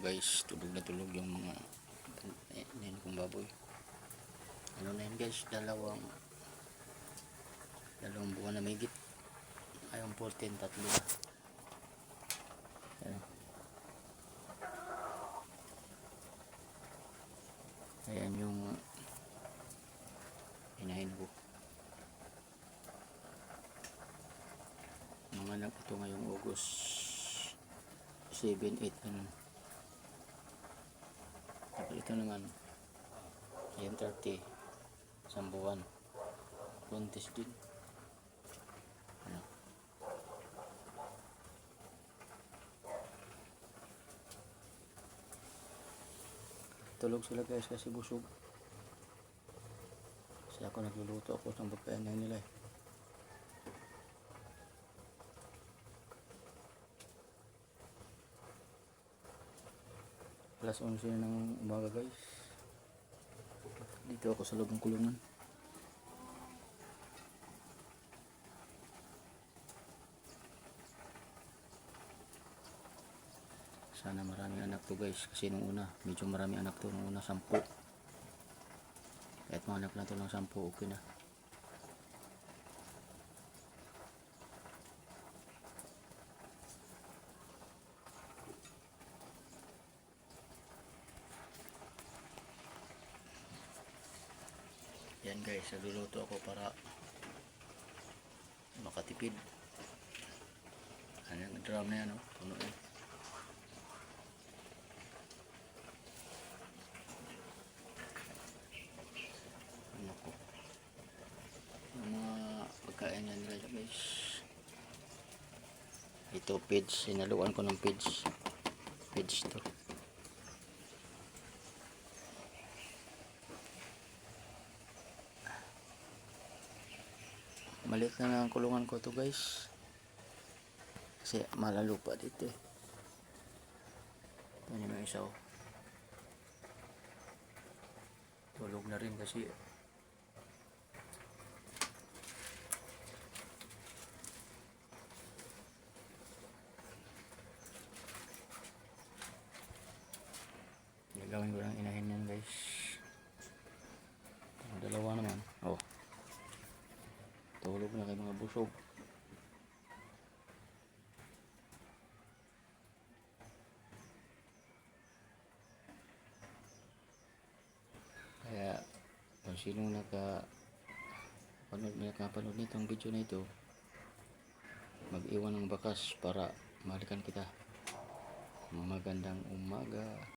guys, tulog na tulog yung mga nene kong baboy. Ano na yun guys, dalawang buwan na may git. Ayong 14, tatlo na. Ayan. Ayan yung hinahin ko. Mga anak ito ngayong August 7, 8 ano. Ito naman yan 30 isang buwan, buntis din. Ano. Tulog sila guys kasi busog. Kasi ako nagluluto ako ng pagkain nila eh. Alas 11 ng umaga guys. Dito ako sa loob ng kulungan. Sana maraming anak to guys. Kasi nung una, medyo maraming anak to. Nung una, 10. Kahit mga anak na to ng 10, okay na. Yan guys, nagluluto ako para makatipid. Ano yung drum na yan, oh. Puno yan. Ano ko. Yung mga pagkain yan nila guys. Ito pids, sinaluan ko ng pids. Pids to. Maliit na ang kulungan ko to guys. Kasi malalo pa dito eh. Ito yung isa oh. Tulog na rin kasi gagawin ko ng inahin yan guys. Dalawa naman. Oh. Tulog na kay mga busog. Kaya kung sino nakapanood nitong video na ito, mag-iwan ng bakas para malikan kita. Magandang umaga.